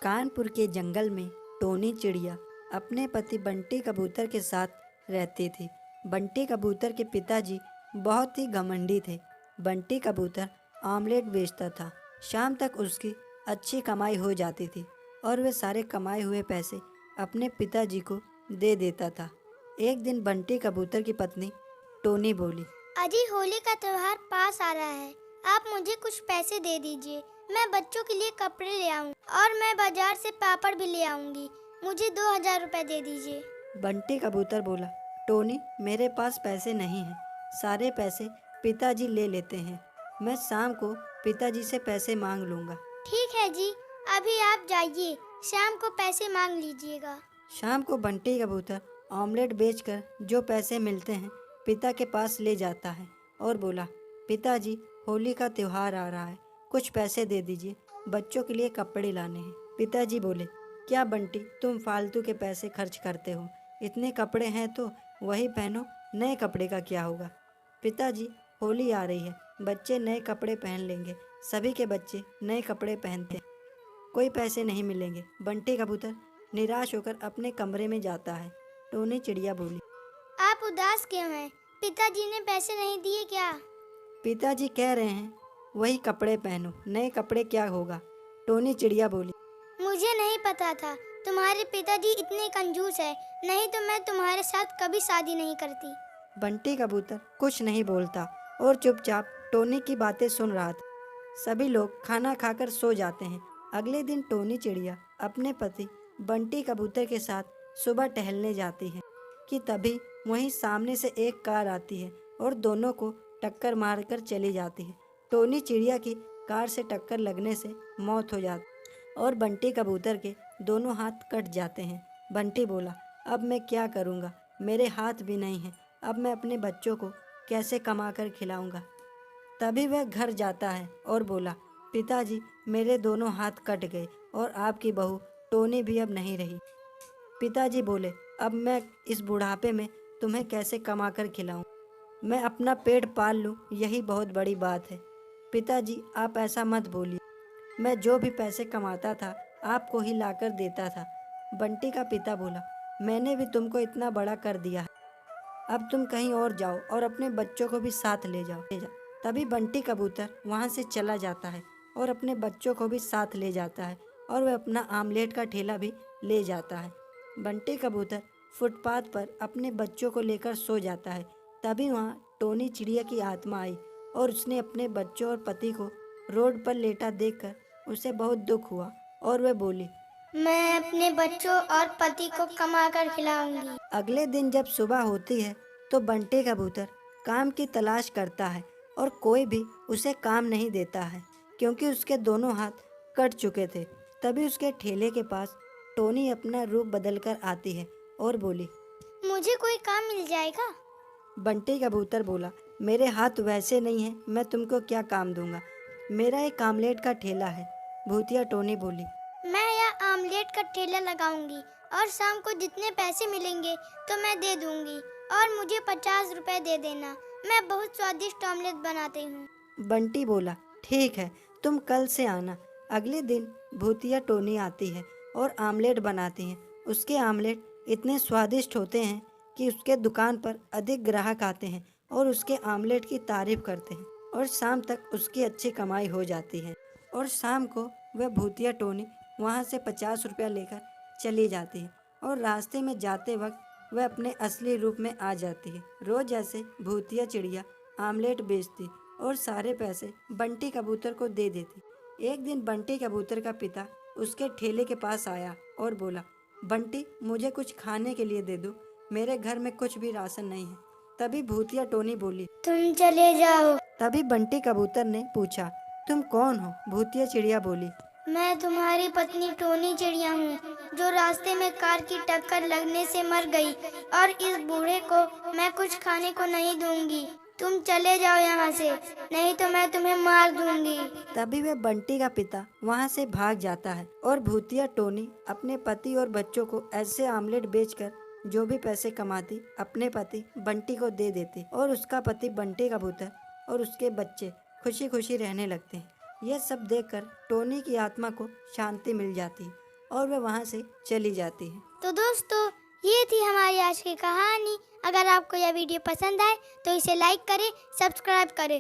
कानपुर के जंगल में टोनी चिड़िया अपने पति बंटी कबूतर के साथ रहती थी। बंटी कबूतर के पिताजी बहुत ही घमंडी थे। बंटी कबूतर ऑमलेट बेचता था। शाम तक उसकी अच्छी कमाई हो जाती थी और वह सारे कमाए हुए पैसे अपने पिताजी को दे देता था। एक दिन बंटी कबूतर की पत्नी टोनी बोली, अजी होली का त्योहार पास आ रहा है, आप मुझे कुछ पैसे दे दीजिए। मैं बच्चों के लिए कपड़े ले आऊं और मैं बाजार से पापड़ भी ले आऊंगी। मुझे 2000 रुपए दे दीजिए। बंटी कबूतर बोला, टोनी मेरे पास पैसे नहीं हैं। सारे पैसे पिताजी ले लेते हैं। मैं शाम को पिताजी से पैसे मांग लूँगा। ठीक है जी, अभी आप जाइए, शाम को पैसे मांग लीजिएगा। शाम को बंटी कबूतर ऑमलेट बेचकर जो पैसे मिलते हैं पिता के पास ले जाता है और बोला, पिताजी होली का त्योहार आ रहा है, कुछ पैसे दे दीजिए, बच्चों के लिए कपड़े लाने हैं। पिताजी बोले, क्या बंटी तुम फालतू के पैसे खर्च करते हो? इतने कपड़े हैं तो वही पहनो, नए कपड़े का क्या होगा? पिताजी होली आ रही है, बच्चे नए कपड़े पहन लेंगे। सभी के बच्चे नए कपड़े पहनते हैं, कोई पैसे नहीं मिलेंगे। बंटी कबूतर निराश होकर अपने कमरे में जाता है। टोनी चिड़िया बोली, आप उदास क्यों हैं? पिताजी ने पैसे नहीं दिए क्या? पिताजी कह रहे हैं वही कपड़े पहनो, नए कपड़े क्या होगा? टोनी चिड़िया बोली, मुझे नहीं पता था तुम्हारे पिताजी इतने कंजूस है, नहीं तो मैं तुम्हारे साथ कभी शादी नहीं करती। बंटी कबूतर कुछ नहीं बोलता और चुपचाप टोनी की बातें सुन रहा था। सभी लोग खाना खाकर सो जाते हैं। अगले दिन टोनी चिड़िया अपने पति बंटी कबूतर के साथ सुबह टहलने जाती है कि तभी वहीं सामने से एक कार आती है और दोनों को टक्कर मारकर चली जाती है। टोनी चिड़िया की कार से टक्कर लगने से मौत हो जाती और बंटी कबूतर के दोनों हाथ कट जाते हैं। बंटी बोला, अब मैं क्या करूँगा? मेरे हाथ भी नहीं हैं। अब मैं अपने बच्चों को कैसे कमा कर खिलाऊँगा? तभी वह घर जाता है और बोला, पिताजी मेरे दोनों हाथ कट गए और आपकी बहू टोनी भी अब नहीं रही। पिताजी बोले, अब मैं इस बुढ़ापे में तुम्हें कैसे कमा कर खिलाऊँ? मैं अपना पेट पाल लूँ, यही बहुत बड़ी बात है। पिताजी आप ऐसा मत बोलिए, मैं जो भी पैसे कमाता था आपको ही लाकर देता था। बंटी का पिता बोला, मैंने भी तुमको इतना बड़ा कर दिया है, अब तुम कहीं और जाओ और अपने बच्चों को भी साथ ले जाओ। तभी बंटी कबूतर वहाँ से चला जाता है और अपने बच्चों को भी साथ ले जाता है और वह अपना आमलेट का ठेला भी ले जाता है। बंटी कबूतर फुटपाथ पर अपने बच्चों को लेकर सो जाता है। तभी वहाँ टोनी चिड़िया की आत्मा आई और उसने अपने बच्चों और पति को रोड पर लेटा देखकर उसे बहुत दुख हुआ और वह बोली, मैं अपने बच्चों और पति को कमा कर खिलाऊंगी। अगले दिन जब सुबह होती है तो बंटी कबूतर काम की तलाश करता है और कोई भी उसे काम नहीं देता है क्योंकि उसके दोनों हाथ कट चुके थे। तभी उसके ठेले के पास टोनी अपना रूप बदलकर आती है और बोली, मुझे कोई काम मिल जाएगा? बंटी कबूतर बोला, मेरे हाथ वैसे नहीं हैं, मैं तुमको क्या काम दूंगा? मेरा एक आमलेट का ठेला है। भूतिया टोनी बोली, मैं यह आमलेट का ठेला लगाऊंगी और शाम को जितने पैसे मिलेंगे तो मैं दे दूंगी और मुझे 50 रुपए दे देना। मैं बहुत स्वादिष्ट ऑमलेट बनाती हूँ। बंटी बोला, ठीक है, तुम कल से आना। अगले दिन भूतिया टोनी आती है और आमलेट बनाती है। उसके आमलेट इतने स्वादिष्ट होते हैं कि उसके दुकान पर अधिक ग्राहक आते हैं और उसके आमलेट की तारीफ करते हैं और शाम तक उसकी अच्छी कमाई हो जाती है। और शाम को वह भूतिया टोनी वहाँ से 50 रुपया लेकर चली जाती है और रास्ते में जाते वक्त वह अपने असली रूप में आ जाती है। रोज जैसे भूतिया चिड़िया आमलेट बेचती और सारे पैसे बंटी कबूतर को दे देती। एक दिन बंटी कबूतर का पिता उसके ठेले के पास आया और बोला, बंटी मुझे कुछ खाने के लिए दे दो, मेरे घर में कुछ भी राशन नहीं है। तभी भूतिया टोनी बोली, तुम चले जाओ। तभी बंटी कबूतर ने पूछा, तुम कौन हो? भूतिया चिड़िया बोली, मैं तुम्हारी पत्नी टोनी चिड़िया हूँ, जो रास्ते में कार की टक्कर लगने से मर गई और इस बूढ़े को मैं कुछ खाने को नहीं दूंगी। तुम चले जाओ यहाँ से, नहीं तो मैं तुम्हें मार दूंगी। तभी वह बंटी का पिता वहाँ से भाग जाता है और भूतिया टोनी अपने पति और बच्चों को ऐसे आमलेट बेचकर जो भी पैसे कमाती अपने पति बंटी को दे देती और उसका पति बंटी कबूतर और उसके बच्चे खुशी खुशी रहने लगते हैं। यह सब देखकर टोनी की आत्मा को शांति मिल जाती है और वह वहाँ से चली जाती है। तो दोस्तों, ये थी हमारी आज की कहानी। अगर आपको यह वीडियो पसंद आए तो इसे लाइक करें, सब्सक्राइब करें